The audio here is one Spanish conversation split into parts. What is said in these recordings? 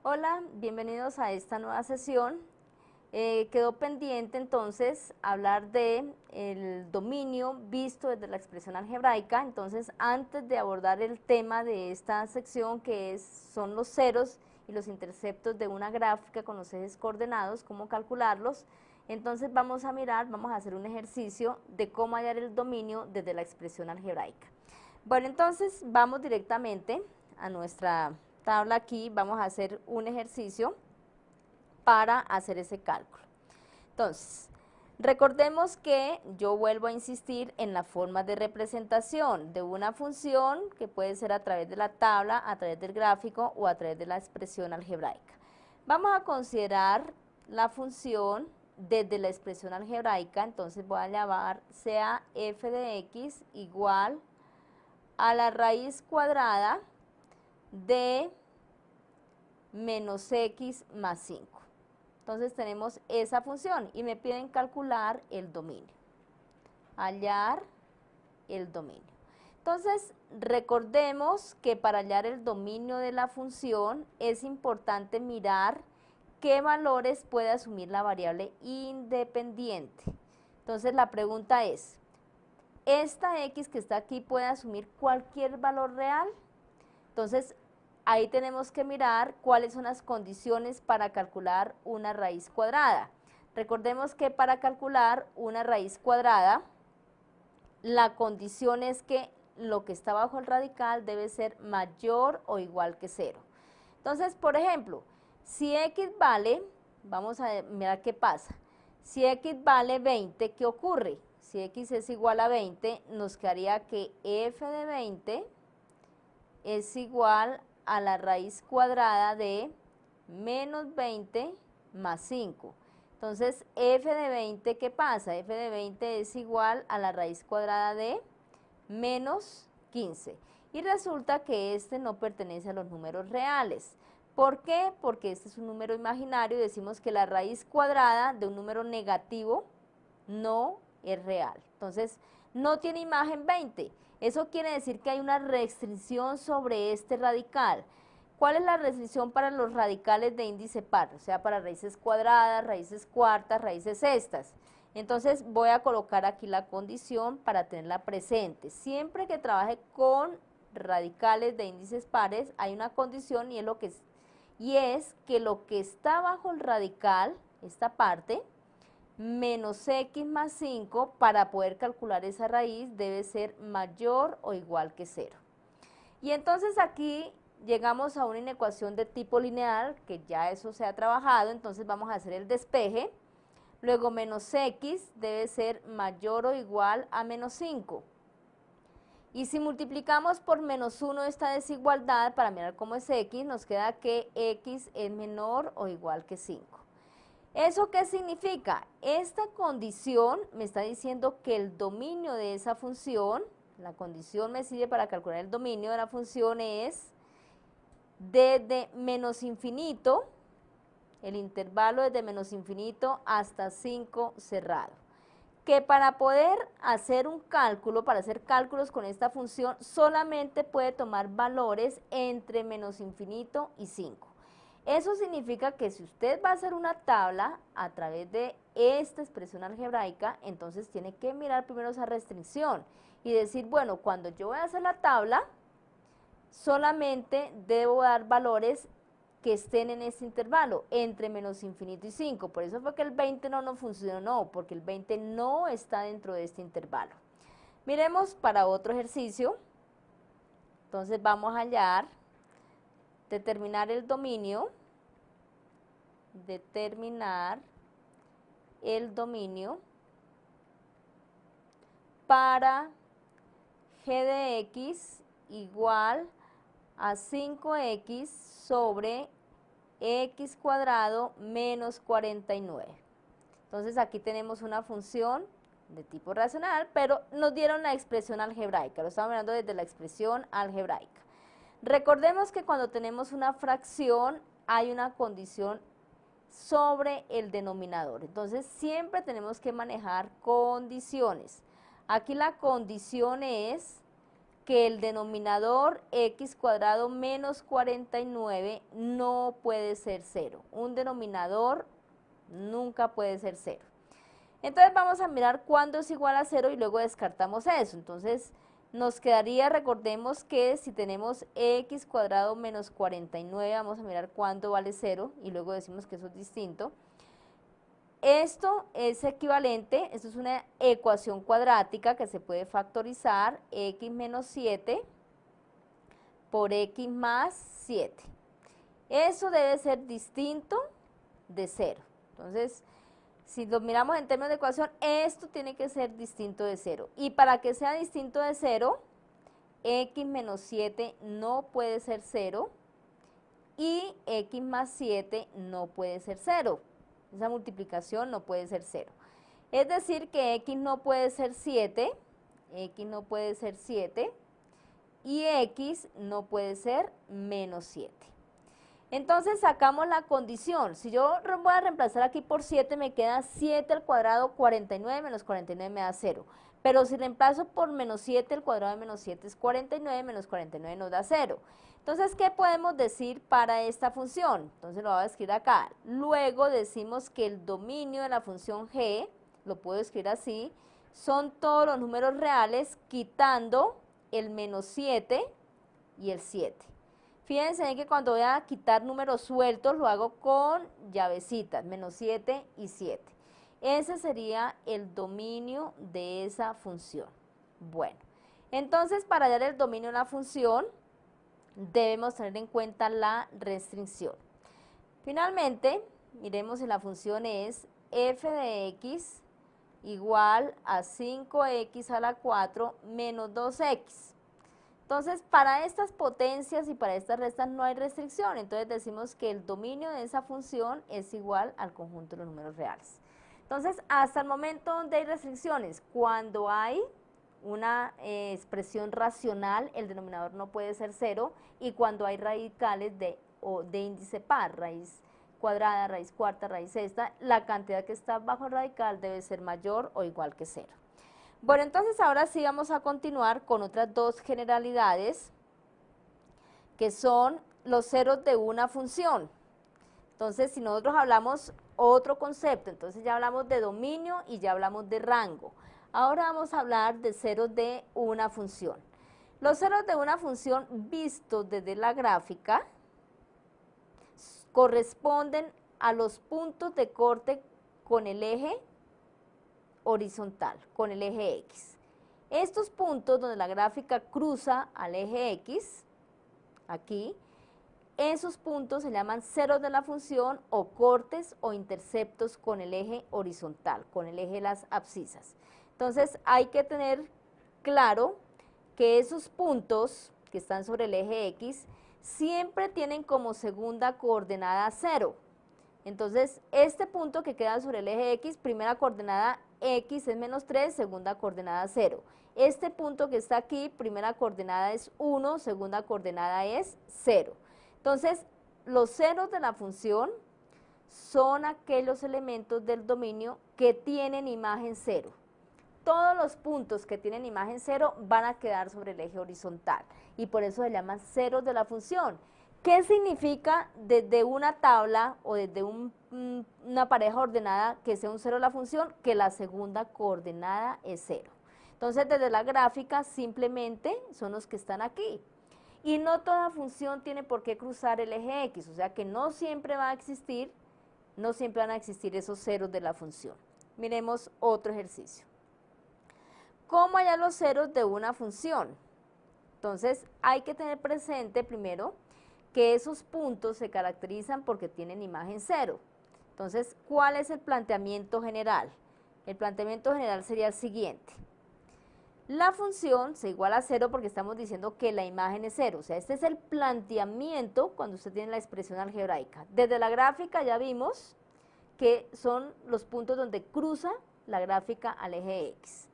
Hola, bienvenidos a esta nueva sesión. Quedó pendiente entonces hablar de el dominio visto desde la expresión algebraica. Entonces, antes de abordar el tema de esta sección, son los ceros y los interceptos de una gráfica con los ejes coordenados, cómo calcularlos, entonces vamos a hacer un ejercicio de cómo hallar el dominio desde la expresión algebraica. Bueno, entonces vamos directamente a nuestra tabla. Aquí vamos a hacer un ejercicio para hacer ese cálculo. Entonces, recordemos que yo vuelvo a insistir en la forma de representación de una función que puede ser a través de la tabla, a través del gráfico o a través de la expresión algebraica. Vamos a considerar la función desde la expresión algebraica. Entonces voy a llamar sea f de x igual a la raíz cuadrada de menos x más 5. Entonces tenemos esa función y me piden calcular el dominio, hallar el dominio. Entonces recordemos que para hallar el dominio de la función es importante mirar qué valores puede asumir la variable independiente. Entonces la pregunta es, ¿esta x que está aquí puede asumir cualquier valor real? Entonces, ahí tenemos que mirar cuáles son las condiciones para calcular una raíz cuadrada. Recordemos que para calcular una raíz cuadrada, la condición es que lo que está bajo el radical debe ser mayor o igual que 0. Entonces, por ejemplo, si x vale, vamos a mirar qué pasa. Si x vale 20, ¿qué ocurre? Si x es igual a 20, nos quedaría que f de 20 es igual a la raíz cuadrada de menos 20 más 5. Entonces, f de 20, ¿qué pasa? F de 20 es igual a la raíz cuadrada de menos 15. Y resulta que este no pertenece a los números reales. ¿Por qué? Porque este es un número imaginario y decimos que la raíz cuadrada de un número negativo no es real. Entonces, no tiene imagen 20. Eso quiere decir que hay una restricción sobre este radical. ¿Cuál es la restricción para los radicales de índice par? O sea, para raíces cuadradas, raíces cuartas, raíces sextas. Entonces voy a colocar aquí la condición para tenerla presente. Siempre que trabaje con radicales de índices pares hay una condición y es que lo que está bajo el radical, esta parte, menos x más 5, para poder calcular esa raíz debe ser mayor o igual que 0. Y entonces aquí llegamos a una inecuación de tipo lineal, que ya eso se ha trabajado. Entonces vamos a hacer el despeje. Luego menos x debe ser mayor o igual a menos 5. Y si multiplicamos por menos 1 esta desigualdad, para mirar cómo es x, nos queda que x es menor o igual que 5. ¿Eso qué significa? Esta condición me está diciendo que el dominio de esa función, la condición me sirve para calcular el dominio de la función, es desde menos infinito, el intervalo desde menos infinito hasta 5 cerrado. Que para poder hacer un cálculo, para hacer cálculos con esta función, solamente puede tomar valores entre menos infinito y 5. Eso significa que si usted va a hacer una tabla a través de esta expresión algebraica, entonces tiene que mirar primero esa restricción y decir, bueno, cuando yo voy a hacer la tabla, solamente debo dar valores que estén en este intervalo, entre menos infinito y 5. Por eso fue que el 20 no nos funcionó, porque el 20 no está dentro de este intervalo. Miremos para otro ejercicio. Entonces vamos a hallar, determinar el dominio para g de x igual a 5x sobre x cuadrado menos 49. Entonces aquí tenemos una función de tipo racional, pero nos dieron la expresión algebraica, lo estamos mirando desde la expresión algebraica. Recordemos que cuando tenemos una fracción hay una condición sobre el denominador, entonces siempre tenemos que manejar condiciones. Aquí la condición es que el denominador x cuadrado menos 49 no puede ser 0. Un denominador nunca puede ser 0. Entonces vamos a mirar cuándo es igual a 0 y luego descartamos eso. Entonces nos quedaría, recordemos que si tenemos x cuadrado menos 49, vamos a mirar cuándo vale 0 y luego decimos que eso es distinto. Esto es equivalente, esto es una ecuación cuadrática que se puede factorizar, x menos 7 por x más 7. Eso debe ser distinto de 0. Entonces, si lo miramos en términos de ecuación, esto tiene que ser distinto de 0. Y para que sea distinto de 0, x menos 7 no puede ser 0 y x más 7 no puede ser 0. Esa multiplicación no puede ser 0. Es decir que x no puede ser 7, x no puede ser 7 y x no puede ser menos 7. Entonces sacamos la condición. Si yo voy a reemplazar aquí por 7, me queda 7 al cuadrado 49, menos 49 me da 0. Pero si reemplazo por menos 7, el cuadrado de menos 7 es 49, menos 49 nos da 0. Entonces, ¿qué podemos decir para esta función? Entonces lo voy a escribir acá. Luego decimos que el dominio de la función g, lo puedo escribir así, son todos los números reales quitando el menos 7 y el 7. Fíjense que cuando voy a quitar números sueltos lo hago con llavecitas, menos 7 y 7. Ese sería el dominio de esa función. Bueno, entonces para hallar el dominio de la función debemos tener en cuenta la restricción. Finalmente, miremos si la función es f de x igual a 5x a la 4 menos 2x. Entonces, para estas potencias y para estas restas no hay restricción, entonces decimos que el dominio de esa función es igual al conjunto de los números reales. Entonces, hasta el momento donde hay restricciones, cuando hay una expresión racional, el denominador no puede ser 0, y cuando hay radicales de índice par, raíz cuadrada, raíz cuarta, raíz sexta, la cantidad que está bajo el radical debe ser mayor o igual que 0. Bueno, entonces ahora sí vamos a continuar con otras dos generalidades, que son los ceros de una función. Entonces, si nosotros hablamos otro concepto, entonces ya hablamos de dominio y ya hablamos de rango. Ahora vamos a hablar de ceros de una función. Los ceros de una función vistos desde la gráfica corresponden a los puntos de corte con el eje horizontal, con el eje X. Estos puntos donde la gráfica cruza al eje X, aquí, esos puntos se llaman ceros de la función o cortes o interceptos con el eje horizontal, con el eje de las abscisas. Entonces hay que tener claro que esos puntos que están sobre el eje X siempre tienen como segunda coordenada 0. Entonces este punto que queda sobre el eje X, primera coordenada X es menos 3, segunda coordenada 0. Este punto que está aquí, primera coordenada es 1, segunda coordenada es 0. Entonces, los ceros de la función son aquellos elementos del dominio que tienen imagen 0. Todos los puntos que tienen imagen 0 van a quedar sobre el eje horizontal y por eso se llaman ceros de la función. ¿Qué significa desde una tabla o desde una pareja ordenada que sea un cero de la función? Que la segunda coordenada es 0. Entonces, desde la gráfica simplemente son los que están aquí. Y no toda función tiene por qué cruzar el eje X, o sea que no siempre va a existir, no siempre van a existir esos ceros de la función. Miremos otro ejercicio. ¿Cómo hallar los ceros de una función? Entonces hay que tener presente primero que esos puntos se caracterizan porque tienen imagen 0. Entonces, ¿cuál es el planteamiento general? El planteamiento general sería el siguiente. La función se iguala a 0 porque estamos diciendo que la imagen es 0, o sea, este es el planteamiento cuando usted tiene la expresión algebraica. Desde la gráfica ya vimos que son los puntos donde cruza la gráfica al eje X.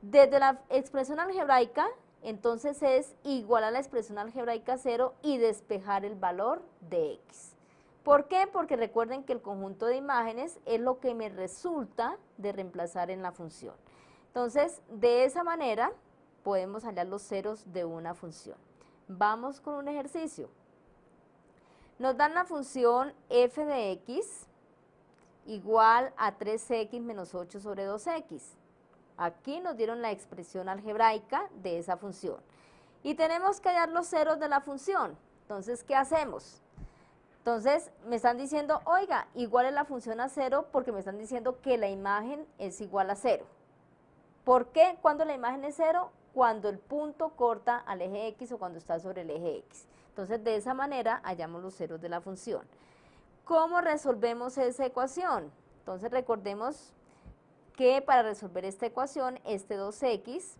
Desde la expresión algebraica, entonces es igual a la expresión algebraica 0 y despejar el valor de X. ¿Por qué? Porque recuerden que el conjunto de imágenes es lo que me resulta de reemplazar en la función. Entonces, de esa manera, podemos hallar los ceros de una función. Vamos con un ejercicio. Nos dan la función f de x igual a 3x menos 8 sobre 2x. Aquí nos dieron la expresión algebraica de esa función. Y tenemos que hallar los ceros de la función. Entonces, ¿qué hacemos? Entonces, me están diciendo, oiga, igual es la función a 0 porque me están diciendo que la imagen es igual a 0. ¿Por qué? Cuando la imagen es 0, cuando el punto corta al eje X o cuando está sobre el eje X. Entonces, de esa manera hallamos los ceros de la función. ¿Cómo resolvemos esa ecuación? Entonces, recordemos que para resolver esta ecuación, este 2x,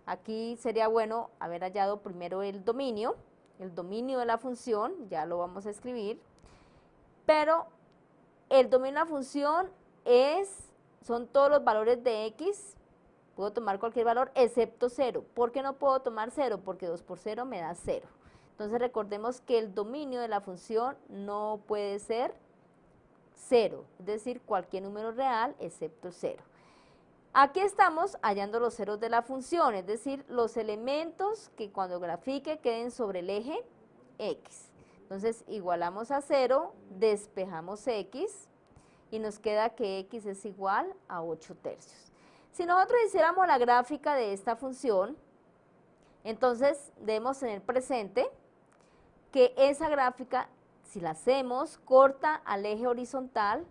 aquí sería bueno haber hallado primero el dominio de la función, ya lo vamos a escribir, pero el dominio de la función son todos los valores de x, puedo tomar cualquier valor excepto 0. ¿Por qué no puedo tomar 0? Porque 2 por 0 me da 0. Entonces recordemos que el dominio de la función no puede ser 0, es decir, cualquier número real excepto 0. Aquí estamos hallando los ceros de la función, es decir, los elementos que cuando grafique queden sobre el eje X. Entonces, igualamos a 0, despejamos X y nos queda que X es igual a 8 tercios. Si nosotros hiciéramos la gráfica de esta función, entonces debemos tener presente que esa gráfica, si la hacemos, corta al eje horizontal,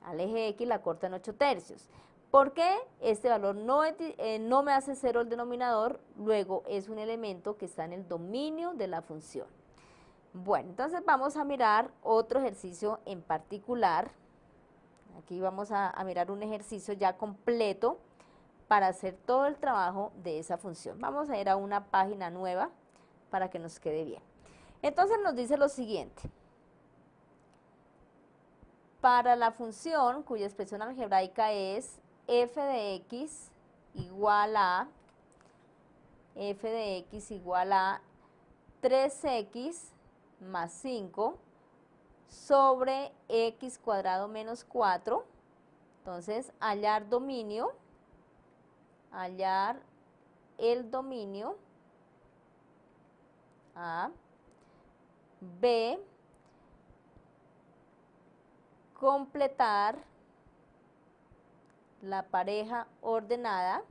al eje X la corta en 8 tercios. ¿Por qué? Este valor no me hace 0 el denominador, luego es un elemento que está en el dominio de la función. Bueno, entonces vamos a mirar otro ejercicio en particular. Aquí vamos a mirar un ejercicio ya completo para hacer todo el trabajo de esa función. Vamos a ir a una página nueva para que nos quede bien. Entonces nos dice lo siguiente. Para la función cuya expresión algebraica es f de x igual a 3x más 5 sobre x cuadrado menos 4. Entonces, hallar el dominio A, B, completar la pareja ordenada,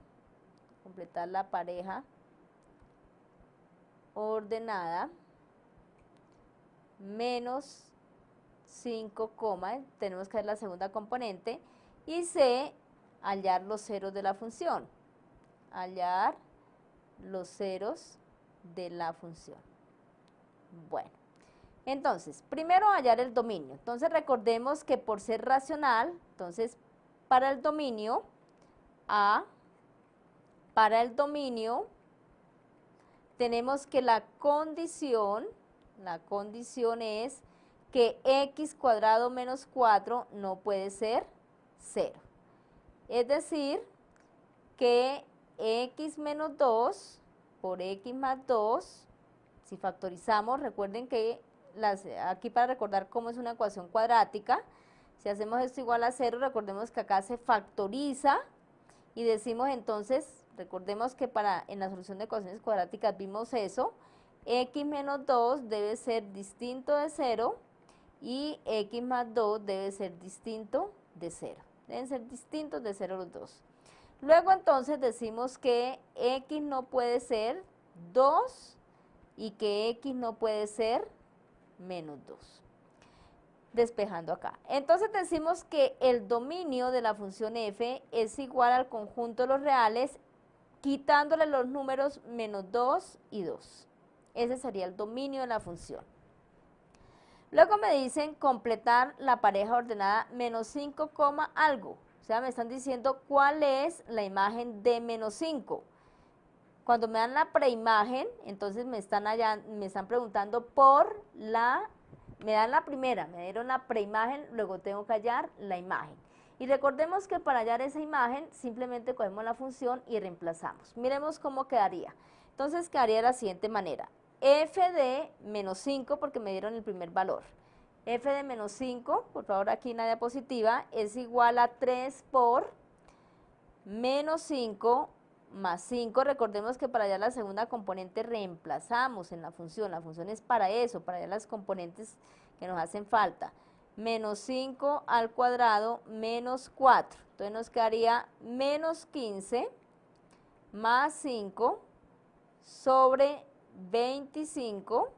menos 5, tenemos que ver la segunda componente, y C, hallar los ceros de la función, Bueno, entonces, primero hallar el dominio. Entonces, recordemos que por ser racional, entonces, para el dominio A, tenemos que la condición es que x cuadrado menos 4 no puede ser 0. Es decir, que x menos 2 por x más 2, si factorizamos, recuerden que aquí para recordar cómo es una ecuación cuadrática, si hacemos esto igual a 0, recordemos que acá se factoriza y decimos entonces, recordemos que en la solución de ecuaciones cuadráticas vimos eso, x menos 2 debe ser distinto de 0 y x más 2 debe ser distinto de 0. Deben ser distintos de 0 los dos. Luego entonces decimos que x no puede ser 2 y que x no puede ser menos 2. Despejando acá. Entonces decimos que el dominio de la función f es igual al conjunto de los reales quitándole los números menos 2 y 2. Ese sería el dominio de la función. Luego me dicen completar la pareja ordenada menos 5, algo. O sea, me están diciendo cuál es la imagen de menos 5. Cuando me dan la preimagen, entonces me están preguntando por me dan la primera, me dieron la preimagen, luego tengo que hallar la imagen. Y recordemos que para hallar esa imagen, simplemente cogemos la función y reemplazamos. Miremos cómo quedaría. Entonces quedaría de la siguiente manera. F de menos 5, porque me dieron el primer valor. F de menos 5, por favor aquí en la diapositiva, es igual a 3 por menos 5 más 5, recordemos que para allá la segunda componente reemplazamos en la función es para eso, para allá las componentes que nos hacen falta, menos 5 al cuadrado menos 4, entonces nos quedaría menos 15 más 5 sobre 25,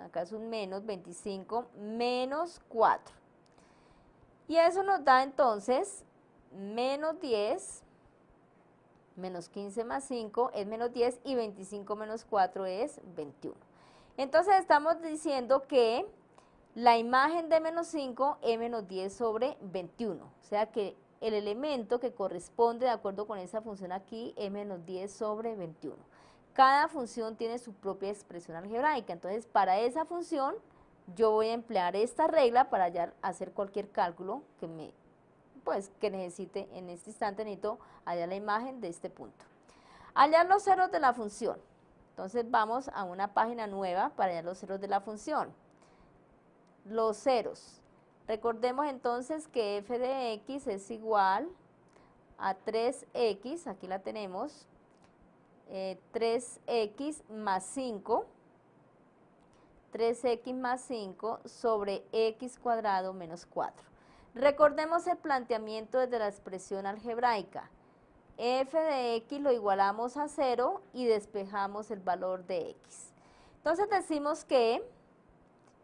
acá es un menos 25 menos 4, y eso nos da entonces menos 10, menos 15 más 5 es menos 10 y 25 menos 4 es 21. Entonces estamos diciendo que la imagen de menos 5 es menos 10 sobre 21, o sea que el elemento que corresponde de acuerdo con esa función aquí es menos 10 sobre 21. Cada función tiene su propia expresión algebraica, entonces para esa función yo voy a emplear esta regla para ya hacer cualquier cálculo que necesite. En este instante necesito hallar la imagen de este punto. Hallar los ceros de la función. Entonces vamos a una página nueva para hallar los ceros de la función. Los ceros. Recordemos entonces que f de x es igual a 3x, aquí la tenemos, 3x más 5, 3x más 5 sobre x cuadrado menos 4. Recordemos el planteamiento desde la expresión algebraica. F de x lo igualamos a 0 y despejamos el valor de x. Entonces decimos que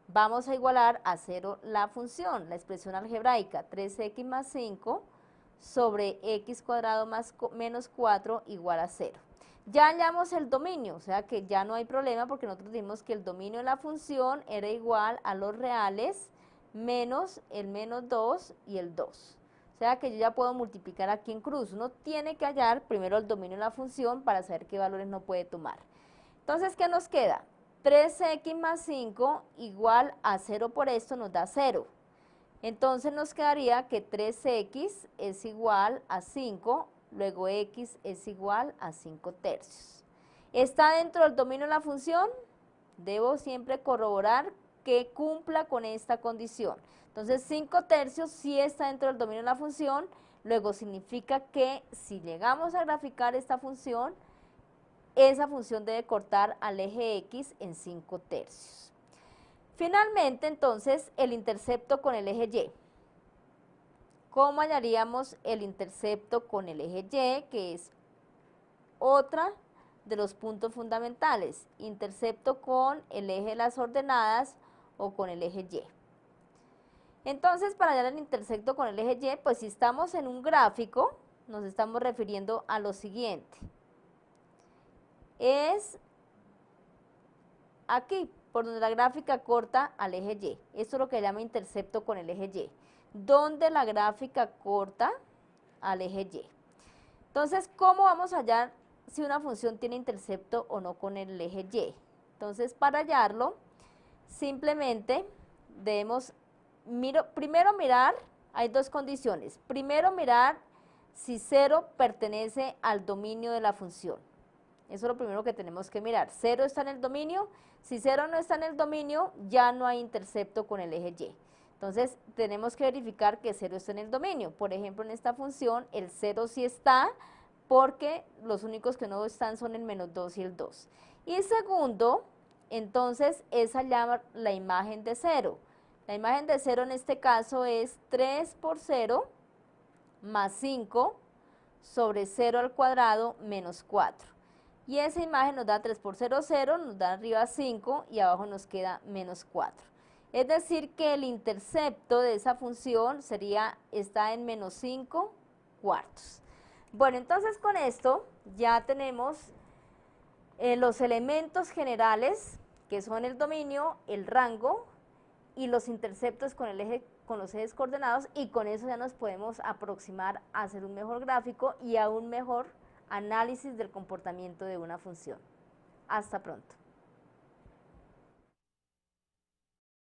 vamos a igualar a 0 la función, la expresión algebraica, 3x más 5 sobre x cuadrado menos 4 igual a 0. Ya hallamos el dominio, o sea que ya no hay problema porque nosotros dijimos que el dominio de la función era igual a los reales menos el menos 2 y el 2. O sea que yo ya puedo multiplicar aquí en cruz. Uno tiene que hallar primero el dominio de la función para saber qué valores no puede tomar. Entonces, ¿qué nos queda? 3x más 5 igual a 0 por esto nos da 0. Entonces nos quedaría que 3x es igual a 5, luego x es igual a 5 tercios. ¿Está dentro del dominio de la función? Debo siempre corroborar que cumpla con esta condición. Entonces 5 tercios sí está dentro del dominio de la función, luego significa que si llegamos a graficar esta función, esa función debe cortar al eje x en 5 tercios. Finalmente, entonces, el intercepto con el eje y. ¿Cómo hallaríamos el intercepto con el eje y? Que es otra de los puntos fundamentales. Intercepto con el eje de las ordenadas o con el eje y. Entonces, para hallar el intercepto con el eje y, pues si estamos en un gráfico, nos estamos refiriendo a lo siguiente. Es aquí, por donde la gráfica corta al eje y. Esto es lo que se llama intercepto con el eje y. Donde la gráfica corta al eje y. Entonces, ¿cómo vamos a hallar si una función tiene intercepto o no con el eje y? Entonces, para hallarlo, simplemente debemos primero mirar, hay dos condiciones. Primero mirar si 0 pertenece al dominio de la función. Eso es lo primero que tenemos que mirar. 0 está en el dominio. Si 0 no está en el dominio, ya no hay intercepto con el eje y. Entonces, tenemos que verificar que 0 está en el dominio. Por ejemplo, en esta función, el 0 sí está, porque los únicos que no están son el menos 2 y el 2. Y segundo, entonces, es hallar la imagen de 0. La imagen de 0 en este caso es 3 por 0 más 5 sobre 0 al cuadrado menos 4. Y esa imagen nos da 3 por 0, 0, nos da arriba 5 y abajo nos queda menos 4. Es decir que el intercepto de esa función está en menos 5 cuartos. Bueno, entonces con esto ya tenemos los elementos generales, que son el dominio, el rango y los interceptos con los ejes coordenados, y con eso ya nos podemos aproximar a hacer un mejor gráfico y a un mejor análisis del comportamiento de una función. Hasta pronto.